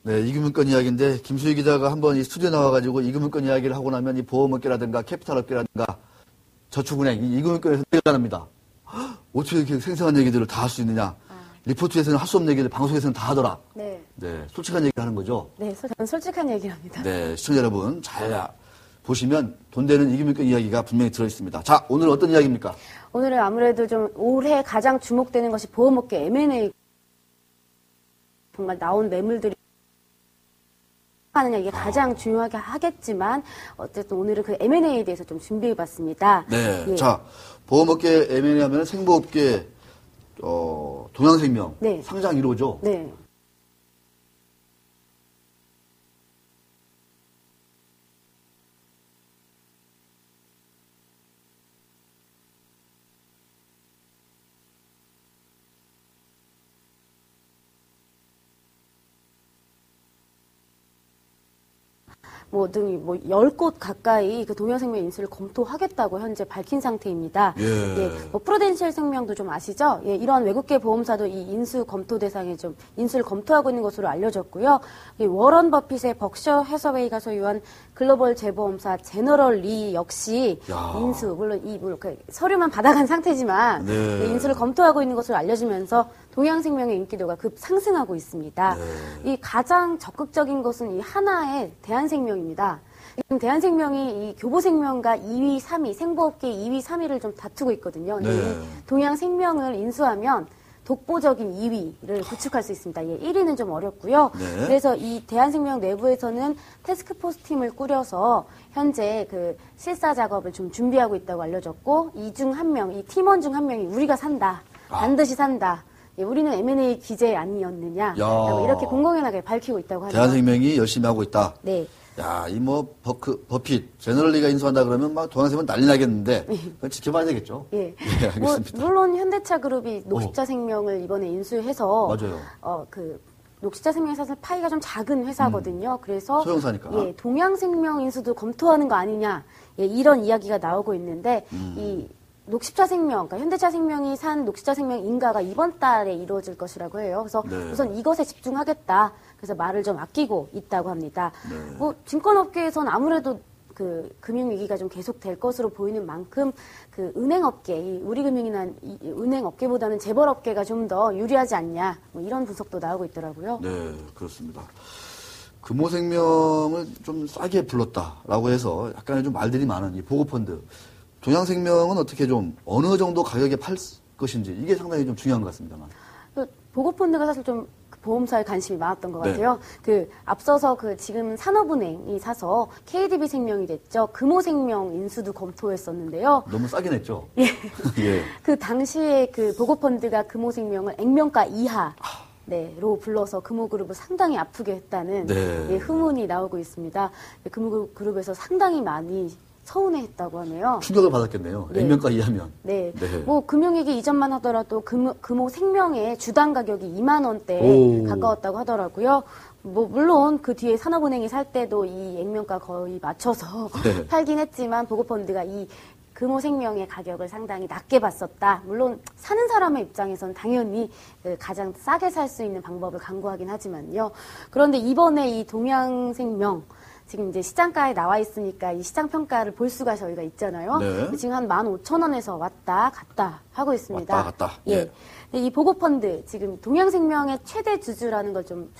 네, 이금융권 이야기인데 김수희 기자가 한번 이 스튜디오에 나와가지고 이금융권 이야기를 하고 나면 이 보험업계라든가 캐피탈업계라든가 저축은행, 이 이금융권에서 내가 납니다. 어떻게 이렇게 생생한 얘기들을 다 할 수 있느냐. 리포트에서는 할 수 없는 얘기를 방송에서는 다 하더라. 네. 네, 솔직한 얘기를 하는 거죠. 네, 저는 솔직한 얘기를 합니다. 네, 시청자 여러분 잘 보시면 돈 되는 이금융권 이야기가 분명히 들어있습니다. 자, 오늘은 어떤 이야기입니까? 오늘은 아무래도 좀 올해 가장 주목되는 것이 보험업계 M&A. 정말 나온 매물들이 하느냐 이게 가장 중요하게 하겠지만 어쨌든 오늘은 그 M&A에 대해서 좀 준비해봤습니다. 네, 예. 자 보험업계 M&A 하면 생보업계 동양생명 네. 상장 1호죠. 네. 등이 10곳 가까이 그 동양생명 인수를 검토하겠다고 현재 밝힌 상태입니다. 예. 프루덴셜 생명도 좀 아시죠? 예, 이러한 외국계 보험사도 이 인수 검토 대상에 좀 인수를 검토하고 있는 것으로 알려졌고요. 이 워런 버핏의 벅셔 해서웨이가 소유한 글로벌 재보험사 제너럴 리 역시 인수, 물론 그 서류만 받아간 상태지만 네. 인수를 검토하고 있는 것으로 알려지면서 동양생명의 인기도가 급 상승하고 있습니다. 네. 이 가장 적극적인 것은 이 하나의 대한생명입니다. 지금 대한생명이 이 교보생명과 2위, 3위, 생보업계 2위, 3위를 좀 다투고 있거든요. 네. 이 동양생명을 인수하면 독보적인 2위를 구축할 수 있습니다. 1위는 좀 어렵고요. 네. 그래서 이 대한생명 내부에서는 태스크포스 팀을 꾸려서 현재 그 실사 작업을 좀 준비하고 있다고 알려졌고 이 중 한 명, 이 팀원 중 한 명이 우리가 산다. 반드시 산다. 예, 우리는 M&A 기재 아니었느냐. 이렇게 공공연하게 밝히고 있다고 하네요. 대한생명이 열심히 하고 있다. 네. 야, 이 버핏, 제너럴리가 인수한다 그러면 막 동양생명 난리 나겠는데, 그건 지켜봐야 되겠죠. 예. 예, 알겠습니다. 물론 현대차그룹이 녹십자생명을 이번에 인수해서, 맞아요. 녹십자생명이 사실 파이가 좀 작은 회사거든요. 그래서 소형사니까. 예, 동양생명 인수도 검토하는 거 아니냐. 예, 이런 이야기가 나오고 있는데, 이 녹십자생명, 그러니까 현대차생명이 산 녹십자생명 인가가 이번 달에 이루어질 것이라고 해요. 그래서 네. 우선 이것에 집중하겠다. 그래서 말을 좀 아끼고 있다고 합니다. 네. 증권업계에서는 아무래도 그 금융위기가 좀 계속될 것으로 보이는 만큼 그 은행업계, 우리금융이나 은행업계보다는 재벌업계가 좀 더 유리하지 않냐. 이런 분석도 나오고 있더라고요. 네, 그렇습니다. 금호생명을 좀 싸게 불렀다라고 해서 약간의 좀 말들이 많은 이 보고펀드. 동양생명은 어떻게 좀 어느 정도 가격에 팔 것인지 이게 상당히 좀 중요한 것 같습니다만. 보고펀드가 사실 좀 보험사에 관심이 많았던 것 같아요. 앞서서 지금 산업은행이 사서 KDB 생명이 됐죠. 금호생명 인수도 검토했었는데요. 너무 싸게 냈죠. 예. 예. 그 당시에 그 보고펀드가 금호생명을 액면가 이하로 불러서 금호그룹을 상당히 아프게 했다는 네. 후문이 나오고 있습니다. 금호그룹에서 상당히 많이 서운해했다고 하네요. 충격을 받았겠네요. 네. 액면가 이하면. 네. 네. 금융위기 이전만 하더라도 금호생명의 주당 가격이 2만 원대에 가까웠다고 하더라고요. 물론 그 뒤에 산업은행이 살 때도 이 액면가 거의 맞춰서 네. 팔긴 했지만 보고펀드가 이 금호생명의 가격을 상당히 낮게 봤었다. 물론 사는 사람의 입장에선 당연히 가장 싸게 살 수 있는 방법을 강구하긴 하지만요. 그런데 이번에 이 동양생명 지금 이제 시장가에 나와 있으니까 이 시장 평가를 볼 수가 저희가 있잖아요. 네. 지금 한 15,000원에서 왔다 갔다 하고 있습니다. 왔다 갔다. 예. 이 보고펀드 지금 동양생명의 최대 주주라는 걸 좀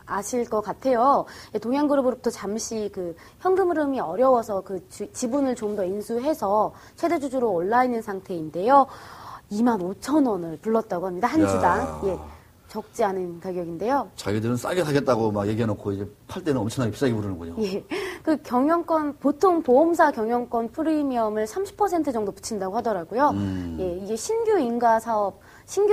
아실 것 같아요. 동양그룹으로부터 잠시 그 현금 흐름이 어려워서 그 지분을 좀 더 인수해서 최대 주주로 올라 있는 상태인데요. 25,000원을 불렀다고 합니다. 한 주당. 예. 적지 않은 가격인데요. 자기들은 싸게 사겠다고 막 얘기해놓고 이제 팔 때는 엄청나게 비싸게 부르는군요. 예. 그 경영권, 보통 보험사 경영권 프리미엄을 30% 정도 붙인다고 하더라고요. 예. 이게 신규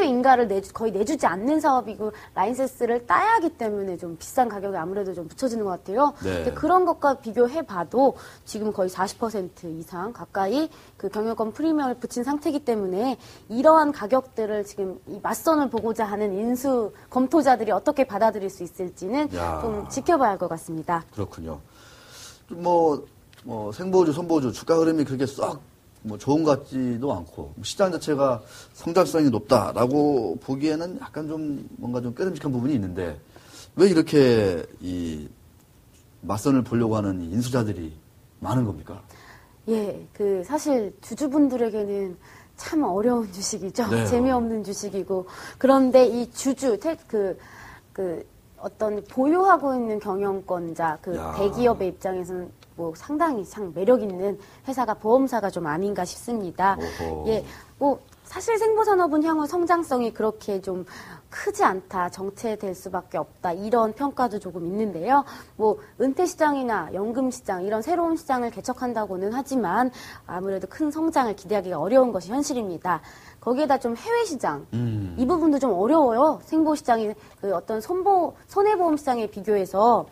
인가를 거의 내주지 않는 사업이고 라이센스를 따야 하기 때문에 좀 비싼 가격에 아무래도 좀 붙여지는 것 같아요. 네. 근데 그런 것과 비교해봐도 지금 거의 40% 이상 가까이 그 경영권 프리미엄을 붙인 상태이기 때문에 이러한 가격들을 지금 이 맞선을 보고자 하는 인수 검토자들이 어떻게 받아들일 수 있을지는 좀 지켜봐야 할 것 같습니다. 그렇군요. 생보주, 손보주 주가 흐름이 그렇게 썩 좋은 것 같지도 않고 시장 자체가 성장성이 높다라고 보기에는 약간 좀 뭔가 좀 꾀름직한 부분이 있는데 왜 이렇게 이 맞선을 보려고 하는 이 인수자들이 많은 겁니까? 예, 사실 주주분들에게는 참 어려운 주식이죠. 네. 재미없는 주식이고. 그런데 이 어떤 보유하고 있는 경영권자, 야. 대기업의 입장에서는 뭐 상당히 참 매력 있는 회사가 보험사가 좀 아닌가 싶습니다. 오호. 예, 사실 생보산업은 향후 성장성이 그렇게 좀 크지 않다, 정체될 수밖에 없다, 이런 평가도 조금 있는데요. 은퇴시장이나 연금시장, 이런 새로운 시장을 개척한다고는 하지만 아무래도 큰 성장을 기대하기가 어려운 것이 현실입니다. 거기에다 좀 해외시장, 이 부분도 좀 어려워요. 생보시장이 어떤 손해보험시장에 비교해서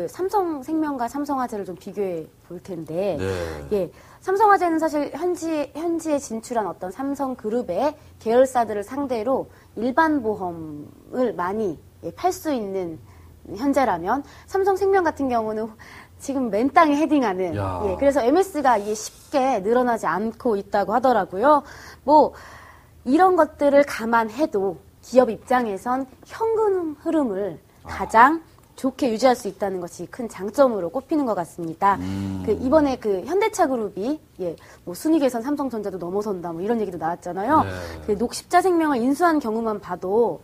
삼성생명과 삼성화재를 좀 비교해 볼 텐데, 네. 예, 삼성화재는 사실 현지에 진출한 어떤 삼성그룹의 계열사들을 상대로 일반 보험을 많이 팔 수 있는 현재라면, 삼성생명 같은 경우는 지금 맨 땅에 헤딩하는, 예, 그래서 MS가 이게 쉽게 늘어나지 않고 있다고 하더라고요. 이런 것들을 감안해도 기업 입장에선 현금 흐름을 가장 좋게 유지할 수 있다는 것이 큰 장점으로 꼽히는 것 같습니다. 이번에 현대차 그룹이 순위계산 삼성전자도 넘어선다 이런 얘기도 나왔잖아요. 네. 녹십자생명을 인수한 경우만 봐도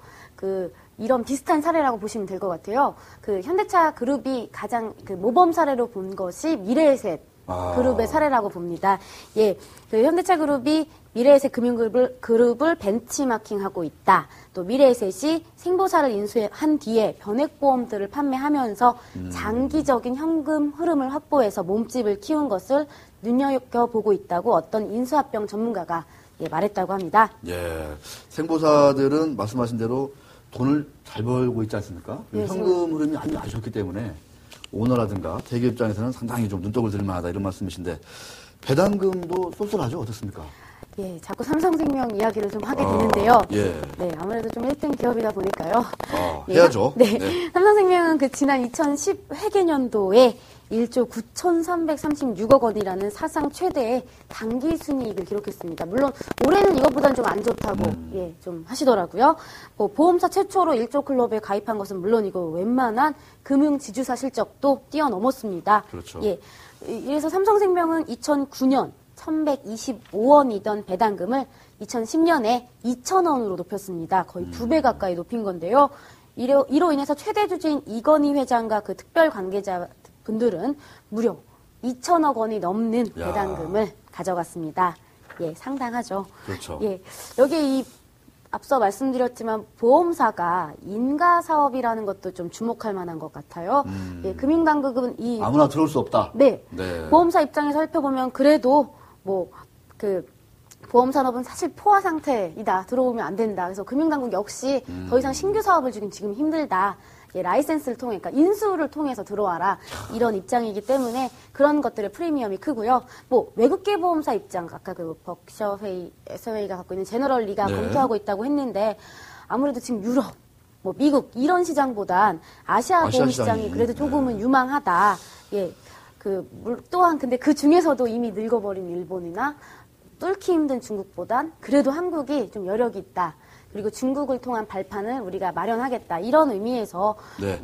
이런 비슷한 사례라고 보시면 될 것 같아요. 현대차 그룹이 가장 모범 사례로 본 것이 미래에셋 그룹의 사례라고 봅니다. 예, 현대차 그룹이 미래에셋 금융그룹을 벤치마킹하고 있다. 또 미래에셋이 생보사를 인수한 뒤에 변액보험들을 판매하면서 장기적인 현금 흐름을 확보해서 몸집을 키운 것을 눈여겨보고 있다고 어떤 인수합병 전문가가 말했다고 합니다. 예, 생보사들은 말씀하신 대로 돈을 잘 벌고 있지 않습니까? 네, 현금 흐름이 아주 좋기 때문에 오너라든가 대기업 입장에서는 상당히 좀 눈독을 들일 만하다 이런 말씀이신데, 배당금도 쏠쏠하죠? 어떻습니까? 예, 자꾸 삼성생명 이야기를 좀 하게 되는데요. 예. 네, 아무래도 좀 1등 기업이다 보니까요. 해야죠. 네. 네. 삼성생명은 지난 2010 회계년도에 1조 9,336억 원이라는 사상 최대의 당기 순이익을 기록했습니다. 물론 올해는 이것보다는 좀 안 좋다고 좀 하시더라고요. 보험사 최초로 1조 클럽에 가입한 것은 물론이고 웬만한 금융 지주사 실적도 뛰어넘었습니다. 그렇죠. 예. 이래서 삼성생명은 2009년 1,125원이던 배당금을 2010년에 2,000원으로 높였습니다. 거의 2배 가까이 높인 건데요. 이로 인해서 최대 주주인 이건희 회장과 특별 관계자 분들은 무려 2,000억 원이 넘는 배당금을 가져갔습니다. 예, 상당하죠. 그렇죠. 예, 여기에 앞서 말씀드렸지만 보험사가 인가 사업이라는 것도 좀 주목할 만한 것 같아요. 예, 금융당국은 아무나 들어올 수 없다. 네. 네. 보험사 입장에서 살펴보면 그래도 보험산업은 사실 포화 상태이다. 들어오면 안 된다. 그래서 금융당국 역시 더 이상 신규 사업을 주긴 지금 힘들다. 예, 라이센스를 통해, 그러니까 인수를 통해서 들어와라. 이런 입장이기 때문에 그런 것들의 프리미엄이 크고요. 외국계 보험사 입장, 아까 버크셔 해서웨이가 갖고 있는 제너럴리가 네. 검토하고 있다고 했는데, 아무래도 지금 유럽, 미국 이런 시장보단 아시아 보험 시장이 그래도 조금은 유망하다. 예. 또한 근데 그 중에서도 이미 늙어버린 일본이나 뚫기 힘든 중국보단 그래도 한국이 좀 여력이 있다. 그리고 중국을 통한 발판을 우리가 마련하겠다. 이런 의미에서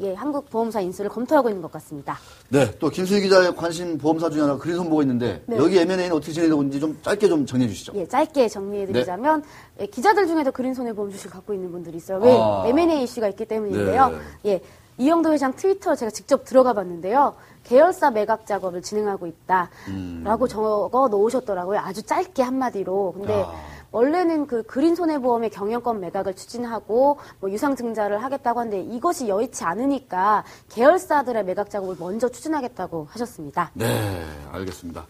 예, 한국 보험사 인수를 검토하고 있는 것 같습니다. 네, 또 김수희 기자의 관심 보험사 중에 하나 그린손보가 있는데 여기 M&A는 어떻게 진행되고 있는지 좀 짧게 좀 정리해 주시죠. 예, 짧게 정리해드리자면 예, 기자들 중에도 그린손해보험 주식을 갖고 있는 분들이 있어요. 왜? M&A 이슈가 있기 때문인데요. 예, 이영도 회장 트위터 제가 직접 들어가 봤는데요. 계열사 매각 작업을 진행하고 있다라고 적어 놓으셨더라고요. 아주 짧게 한마디로. 근데 원래는 그린 손해보험의 경영권 매각을 추진하고 유상증자를 하겠다고 하는데 이것이 여의치 않으니까 계열사들의 매각 작업을 먼저 추진하겠다고 하셨습니다. 네, 알겠습니다.